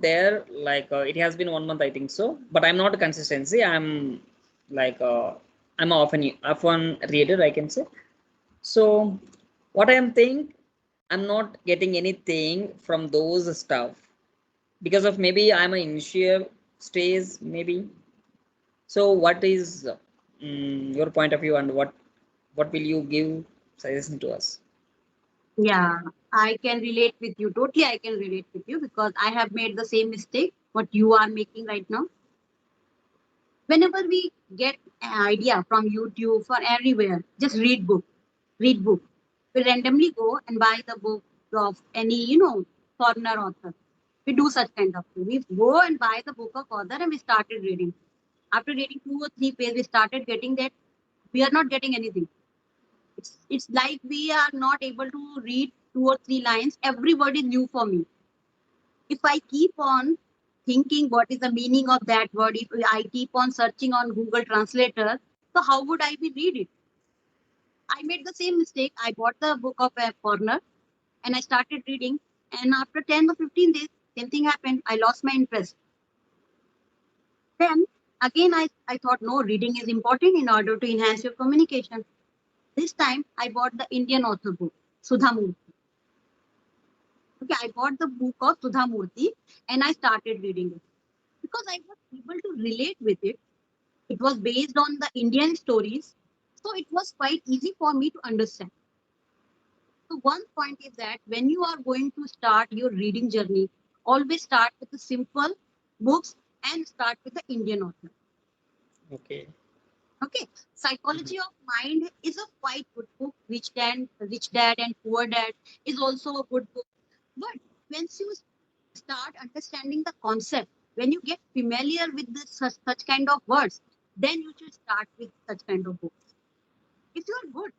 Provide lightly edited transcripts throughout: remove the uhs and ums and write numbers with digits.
there. Like it has been 1 month, I think so. But I'm not a consistency. I'm like I'm often reader, I can say. So what I am think, I'm not getting anything from those stuff because of maybe I'm an initial stage maybe. So what is your point of view, and what will you give suggestion to us? Yeah, I can relate with you. Totally, I can relate with you because I have made the same mistake what you are making right now. Whenever we get an idea from YouTube, for everywhere, just read book. Read book. We randomly go and buy the book of any, foreigner author. We do such kind of thing. We go and buy the book of author and we started reading. After reading 2 or 3 pages, we started getting that we are not getting anything. It's like we are not able to read 2 or 3 lines. Every word is new for me. If I keep on thinking what is the meaning of that word, if I keep on searching on Google Translator, so how would I be read it? I made the same mistake. I bought the book of a foreigner and I started reading. And after 10 or 15 days, same thing happened. I lost my interest. Then again, I thought, no, reading is important in order to enhance your communication. This time, I bought the Indian author book, Sudha Murthy. Okay, I bought the book of Sudha Murthy and I started reading it because I was able to relate with it. It was based on the Indian stories, so it was quite easy for me to understand. So one point is that when you are going to start your reading journey, always start with the simple books and start with the Indian author. Okay. Okay, Psychology of Mind is a quite good book. Rich Dad and Poor Dad is also a good book. But once you start understanding the concept, when you get familiar with such kind of words, then you should start with such kind of books. If you are good,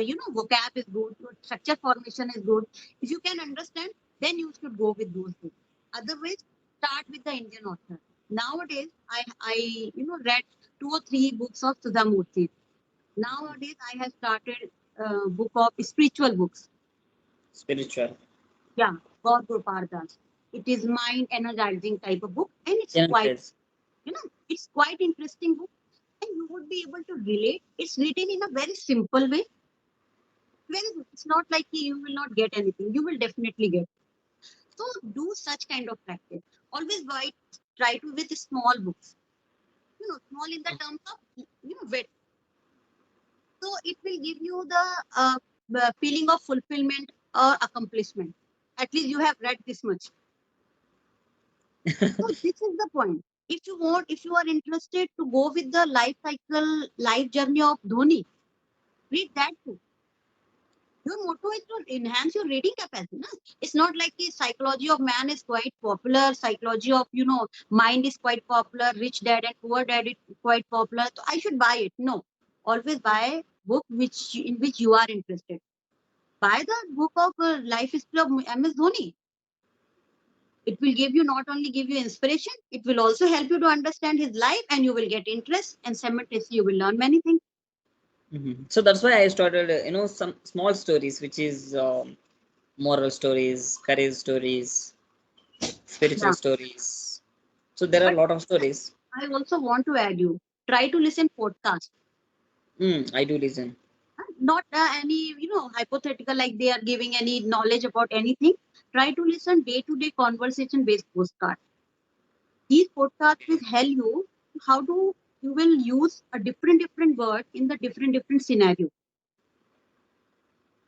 your vocab is good, your structure formation is good. If you can understand, then you should go with those books. Otherwise, start with the Indian author. Nowadays, I read 2 or 3 books of Sudha Murthy. Nowadays, I have started book of spiritual books. Spiritual. Yeah, God Gopardas. It is mind energizing type of book, and Yes. it's quite interesting book, and you would be able to relate. It's written in a very simple way. It's not like you will not get anything. You will definitely get. So do such kind of practice. Always try to with small books. Small in the terms of weight. So it will give you the feeling of fulfillment or accomplishment. At least you have read this much. So this is the point. If you are interested to go with the life journey of Dhoni, read that too. Your motto is to enhance your reading capacity. No? It's not like the psychology of man is quite popular. Psychology of mind is quite popular. Rich Dad and Poor Dad is quite popular. So I should buy it. No, always buy book in which you are interested. Buy the book of Life History of MS Dhoni. It will give you not only give you inspiration, it will also help you to understand his life, and you will get interest, and simultaneously you will learn many things. So that's why I started, some small stories, which is moral stories, courage stories, spiritual Yeah. stories. So there are a But lot of stories. I also want to add you, try to listen podcast. I do listen. Not any hypothetical like they are giving any knowledge about anything. Try to listen day to day conversation based postcard. These podcasts will help you how to you will use a different word in the different scenario.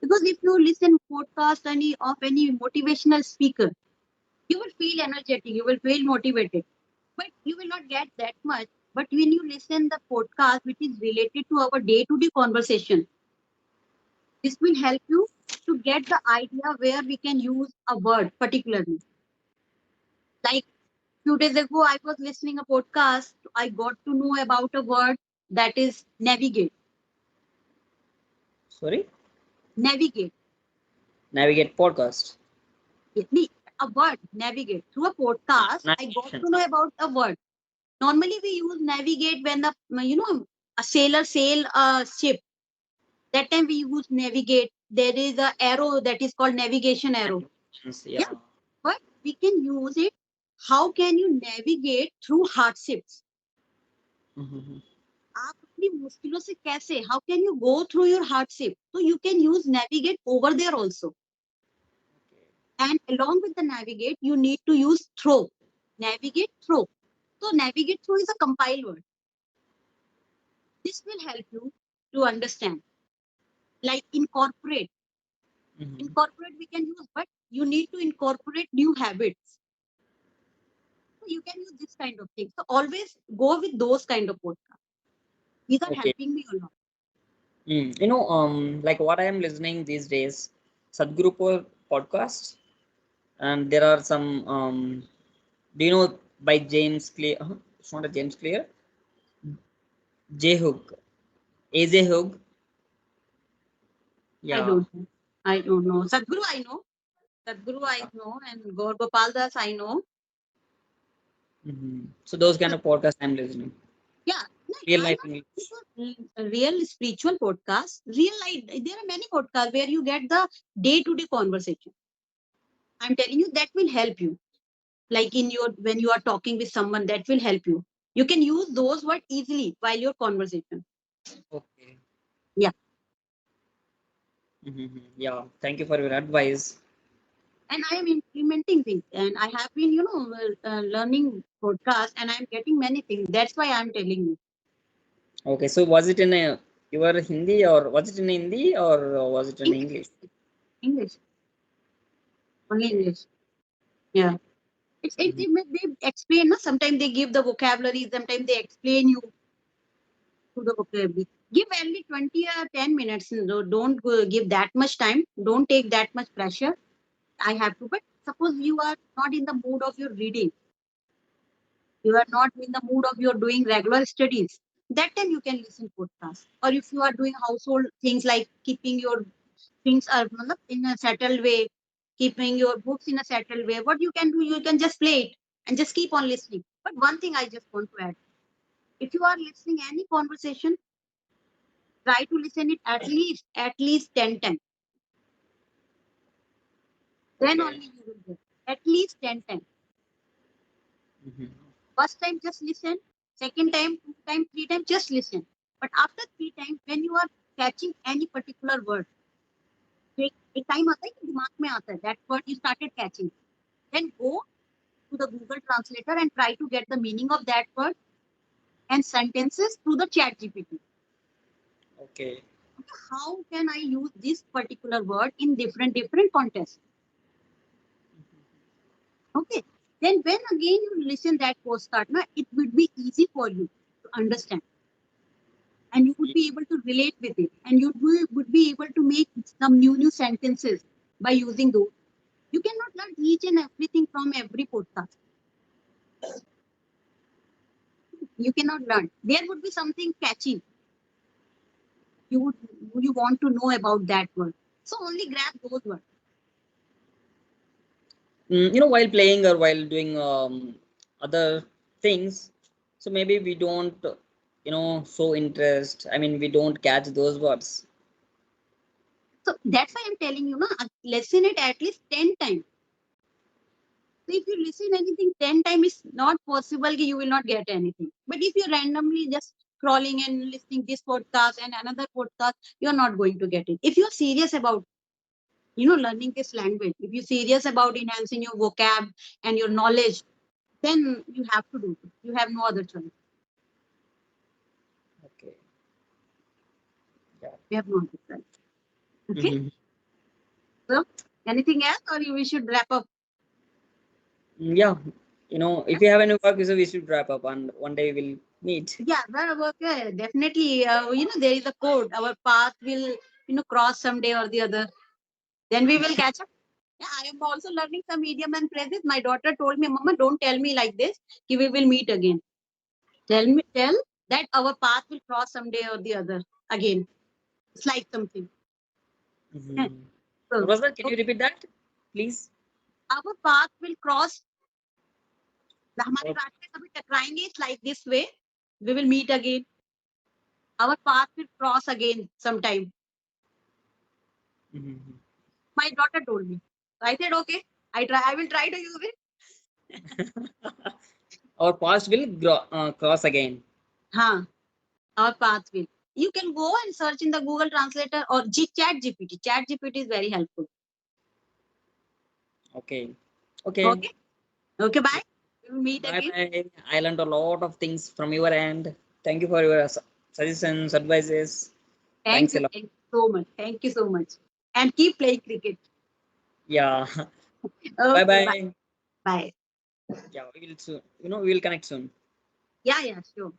Because if you listen podcast any motivational speaker, you will feel energetic, you will feel motivated, but you will not get that much. But when you listen the podcast which is related to our day to day conversation, this will help you to get the idea where we can use a word particularly. Like few days ago, I was listening a podcast. I got to know about a word that is navigate. Sorry? Navigate. Navigate podcast. A word navigate through a podcast. I got Navigation. to know about a word. Normally, we use navigate when a sailor sail a ship. That time we use navigate. There is a arrow that is called navigation arrow. Navigations, Yeah, yeah. but we can use it how can you navigate through hardships? Mhm. आप अपनी मुश्किलों से कैसे, how can you go through your hardship? So you can use navigate over there also. Okay. And along with the navigate, you need to use through. Navigate through. So navigate through is a compiled word. This will help you to understand. Like incorporate. Mhm. Incorporate we can use, but you need to incorporate new habits. So you can use this kind of thing. So always go with those kind of podcasts. These are Okay. helping me a lot. Like what I am listening these days, Sadhguru podcast, and there are some do you know by James Clear? It's not a James Clear. J Hook, AJ Hook. I Yeah. don't know. I don't know. Sadhguru I know. Sadhguru I know, and Gaur Gopal Das I know. So those kind of podcasts I'm listening. Yeah, like Real I'm life not English. looking for real spiritual podcasts. Real life, there are many podcasts where you get the day-to-day conversation. I'm telling you that will help you. Like in your when you are talking with someone, that will help you. You can use those words easily while your conversation. Okay. Yeah, Yeah. Thank you for your advice. and I am implementing things, and I have been, learning podcasts, and I'm getting many things. That's why I'm telling you. Okay. So was it in a your Hindi or was it in Hindi or was it in English, English? English, only Okay. English. Yeah. Mhm. They explain. No? Sometimes they give the vocabulary. Sometimes they explain you to the vocabulary. Give only 20 or 10 minutes. No, don't give that much time. Don't take that much pressure. I have to. But suppose you are not in the mood of your reading. You are not in the mood of your doing regular studies. That time you can listen podcast. Or if you are doing household things like keeping your things are in a settled way, keeping your books in a settled way, what you can do, you can just play it and just keep on listening. But one thing I just want to add, if you are listening any conversation, try to listen it at least 10 times. Then Okay. only you will get at least 10 times. Mhm. First time just listen, second time, two time, three time, just listen. But after three times, when you are catching any particular word, एक time आता है कि दिमाग में आता है, that word you started catching, then go to the Google translator and try to get the meaning of that word and sentences through the chat GPT. Okay. How can I use this particular word in different contexts? Okay. Then when again you listen that postcard, it would be easy for you to understand. And you would be able to relate with it. And you would be able to make some new sentences by using those. You cannot learn each and everything from every podcast. You cannot learn. There would be something catchy. You would you want to know about that word. So only grab those words. While playing or while doing other things, so maybe we don't show interest. I mean, we don't catch those words. So that's why I'm telling you, listen it at least 10 times. So if you listen anything 10 times, it's not possible that you will not get anything. But if you randomly just scrolling and listening this podcast and another podcast, you're not going to get it. If you're serious about, learning this language, if you're serious about enhancing your vocab and your knowledge, then you have to do it. You have no other choice. Okay. Yeah. You have no other choice. Okay. Mhm. So anything else, or we should wrap up? Yeah. If you have any work, so we should wrap up and one day we'll meet. Yeah, well, okay, definitely. There is a code. Our path will, cross someday or the other. Then we will catch up. Yeah, I am also learning some idiom and phrases. My daughter told me, Mama, don't tell me like this. We will meet again. Tell that our path will cross someday or the other again. It's like something. Yeah. Mhm. What So, was that? Can so you repeat that, please? our path will cross. हमारे Okay. रास्ते कभी टकराएंगे. It's like this way. We will meet again. Our path will cross again sometime. Mhm. My daughter told me. So I said, okay, I will try to use it. Our past will cross again. Huh. Our path will. You can go and search in the Google Translator or Chat GPT. Chat GPT is very helpful. Okay. Okay. Okay. Okay. Bye. We'll meet Bye again. bye. I learned a lot of things from your end. Thank you for your suggestions, advices. Thank Thanks a you. lot. Thank you so much. Thank you so much. And keep playing cricket. Yeah. Bye Okay. Bye. bye. Bye. Yeah, we will soon. We will connect soon. Yeah. Yeah. Sure.